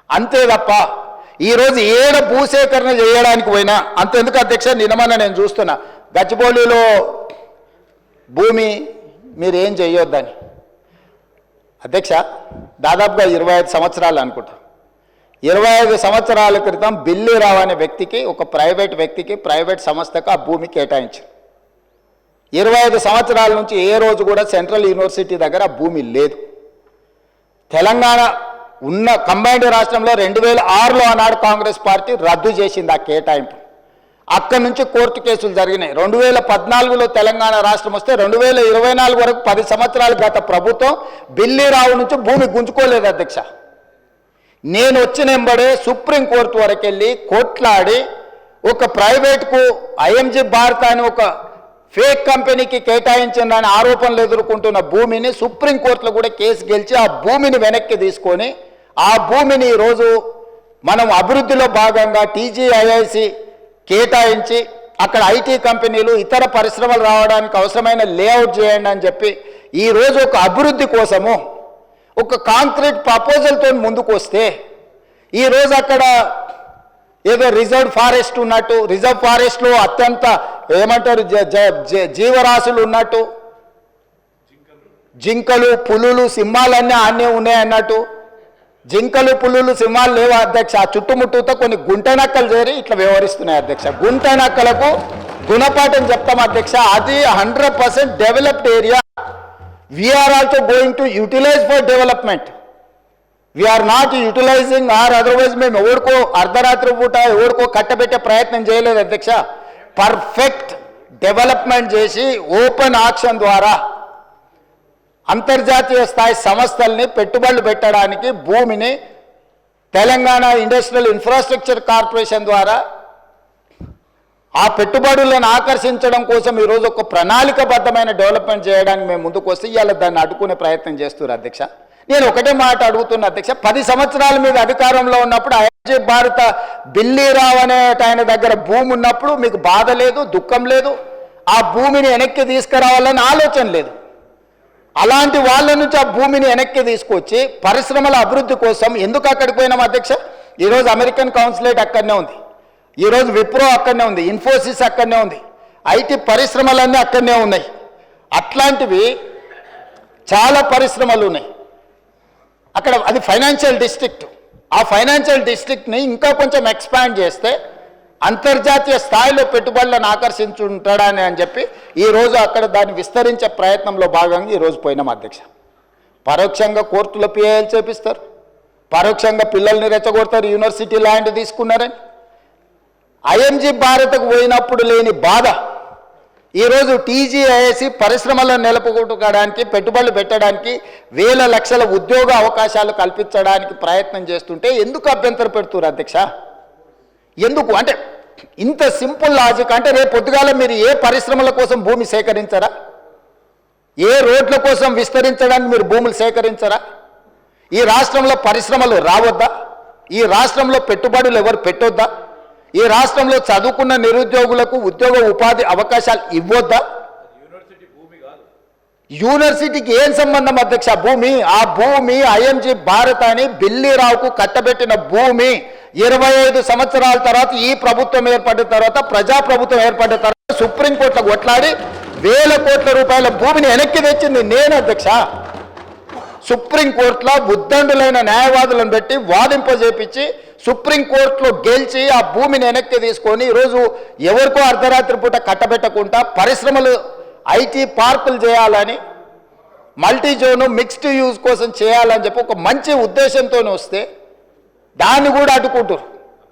అంతే తప్ప ఈరోజు ఏడ భూసేకరణ చేయడానికి పోయినా అంతెందుకు అధ్యక్ష, నిన్నమన్నా నేను చూస్తున్నా గచ్చిబౌలిలో భూమి మీరు ఏం చేయొద్దని. అధ్యక్ష దాదాపుగా 25 సంవత్సరాలు అనుకుంటా, 25 సంవత్సరాల క్రితం బిల్లీరావు అనే వ్యక్తికి, ఒక ప్రైవేట్ వ్యక్తికి, ప్రైవేట్ సంస్థకు ఆ భూమి కేటాయించారు. 25 సంవత్సరాల నుంచి ఏ రోజు కూడా సెంట్రల్ యూనివర్సిటీ దగ్గర ఆ భూమి లేదు. తెలంగాణ ఉన్న కంబైన్డ్ రాష్ట్రంలో 2006లో ఆనాడు కాంగ్రెస్ పార్టీ రద్దు చేసింది ఆ కేటాయింపు. అక్కడి నుంచి కోర్టు కేసులు జరిగినాయి. 2014లో తెలంగాణ రాష్ట్రం వస్తే 2024 వరకు 10 సంవత్సరాలు గత ప్రభుత్వం బిల్లీరావు నుంచి భూమి గుంజుకోలేదు అధ్యక్ష. నేను వచ్చిన ఎంబడే సుప్రీంకోర్టు వరకు వెళ్ళి కొట్లాడి ఒక ప్రైవేట్కు ఐఎంజీ భారత్ అని ఒక ఫేక్ కంపెనీకి కేటాయించిందని ఆరోపణలు ఎదుర్కొంటున్న భూమిని సుప్రీంకోర్టులో కూడా కేసు గెలిచి ఆ భూమిని వెనక్కి తీసుకొని ఆ భూమిని ఈరోజు మనం అభివృద్ధిలో భాగంగా టీజీఐఐసి కేటాయించి అక్కడ ఐటీ కంపెనీలు ఇతర పరిశ్రమలు రావడానికి అవసరమైన లేఅవుట్ చేయండి అని చెప్పి ఈరోజు ఒక అభివృద్ధి కోసము ఒక కాంక్రీట్ ప్రపోజల్తో ముందుకు వస్తే ఈరోజు అక్కడ ఏదో రిజర్వ్ ఫారెస్ట్ ఉన్నట్టు, రిజర్వ్ ఫారెస్ట్లో అత్యంత ఏమంటారు జీవరాశులు ఉన్నట్టు, జింకలు పులులు సింహాలన్నీ ఆనే ఉన్నాయి అన్నట్టు, జింకలు పులులు సింహాలు లేవు అధ్యక్ష. ఆ చుట్టుముట్టుతో కొన్ని గుంటనక్కలు చేరి ఇట్లా వ్యవహరిస్తున్నాయి అధ్యక్ష. గుంటనక్కలకు గుణపాఠం చెప్తాం అధ్యక్ష. అది 100% developed area. We're also going to utilize for development. We're not utilizing or otherwise మేము ఎవరికో అర్ధరాత్రి పూట ఎవరికో కట్టబెట్టే ప్రయత్నం చేయలేదు అధ్యక్ష. పర్ఫెక్ట్ డెవలప్మెంట్ చేసి ఓపెన్ ఆక్షన్ ద్వారా అంతర్జాతీయ స్థాయి సంస్థల్ని పెట్టుబడులు పెట్టడానికి భూమిని తెలంగాణ ఇండస్ట్రియల్ ఇన్ఫ్రాస్ట్రక్చర్ కార్పొరేషన్ ద్వారా ఆ పెట్టుబడులను ఆకర్షించడం కోసం ఈరోజు ఒక ప్రణాళికబద్ధమైన డెవలప్మెంట్ చేయడానికి మేము ముందుకు వస్తే ఇవాళ దాన్ని అడ్డుకునే ప్రయత్నం చేస్తున్నారు అధ్యక్ష. నేను ఒకటే మాట అడుగుతున్నా అధ్యక్ష, 10 సంవత్సరాల మీద అధికారంలో ఉన్నప్పుడు ఐఎంజీ భారత బిల్లీరావు అనే ఆయన దగ్గర భూమి ఉన్నప్పుడు మీకు బాధ లేదు, దుఃఖం లేదు, ఆ భూమిని వెనక్కి తీసుకురావాలని ఆలోచన లేదు. అలాంటి వాళ్ళ నుంచి ఆ భూమిని వెనక్కి తీసుకొచ్చి పరిశ్రమల అభివృద్ధి కోసం ఎందుకు అక్కడికి పోయినాం అధ్యక్ష? ఈరోజు అమెరికన్ కౌన్సిలేట్ అక్కడనే ఉంది, ఈరోజు విప్రో అక్కడనే ఉంది, ఇన్ఫోసిస్ అక్కడనే ఉంది, ఐటీ పరిశ్రమలన్నీ అక్కడనే ఉన్నాయి. అట్లాంటివి చాలా పరిశ్రమలు ఉన్నాయి అక్కడ. అది ఫైనాన్షియల్ డిస్ట్రిక్ట్. ఆ ఫైనాన్షియల్ డిస్ట్రిక్ట్ని ఇంకా కొంచెం ఎక్స్పాండ్ చేస్తే అంతర్జాతీయ స్థాయిలో పెట్టుబడులను ఆకర్షించుంటాడని అని చెప్పి ఈరోజు అక్కడ దాన్ని విస్తరించే ప్రయత్నంలో భాగంగా ఈరోజు పోయినాం అధ్యక్ష. పరోక్షంగా కోర్టులో పిఐఎల్ చేపిస్తారు, పరోక్షంగా పిల్లల్ని రెచ్చగొడతారు, యూనివర్సిటీ ల్యాండ్ తీసుకున్నారని. ఐఎంజీ భారత్కు పోయినప్పుడు లేని బాధ ఈరోజు టీజీఐఐసి పరిశ్రమలను నిలుపుకోవడానికి, పెట్టుబడులు పెట్టడానికి, వేల లక్షల ఉద్యోగ అవకాశాలు కల్పించడానికి ప్రయత్నం చేస్తుంటే ఎందుకు అభ్యంతరం పెడుతున్నారు అధ్యక్ష? ఎందుకు అంటే ఇంత సింపుల్ లాజిక్. అంటే రేపు పొద్దుగాల మీరు ఏ పరిశ్రమల కోసం భూమి సేకరించరా? ఏ రోడ్ల కోసం విస్తరించడానికి మీరు భూములు సేకరించరా? ఈ రాష్ట్రంలో పరిశ్రమలు రావద్దా? ఈ రాష్ట్రంలో పెట్టుబడులు ఎవరు పెట్టొద్దా? ఈ రాష్ట్రంలో చదువుకున్న నిరుద్యోగులకు ఉద్యోగ ఉపాధి అవకాశాలు ఇవ్వొద్దా? యూనివర్సిటీకి ఏం సంబంధం అధ్యక్ష భూమి? ఆ భూమి ఐఎంజీ భారత్ అని బిల్లీరావుకు కట్టబెట్టిన భూమి 25 సంవత్సరాల తర్వాత ఈ ప్రభుత్వం ఏర్పడిన తర్వాత, ప్రజాప్రభుత్వం ఏర్పడిన తర్వాత సుప్రీంకోర్టులో కొట్లాడి వేల కోట్ల రూపాయల భూమిని వెనక్కి తెచ్చింది నేను అధ్యక్ష. సుప్రీంకోర్టులో ఉద్దండులైన న్యాయవాదులను పెట్టి వాదింపజేపించి సుప్రీంకోర్టులో గెలిచి ఆ భూమిని వెనక్కి తీసుకొని ఈరోజు ఎవరికో అర్ధరాత్రి పూట కట్టబెట్టకుండా పరిశ్రమలు ఐటీ పార్కులు చేయాలని, మల్టీ జోను మిక్స్డ్ యూజ్ కోసం చేయాలని చెప్పి ఒక మంచి ఉద్దేశంతో వస్తే దాన్ని కూడా అడ్డుకుంటారు.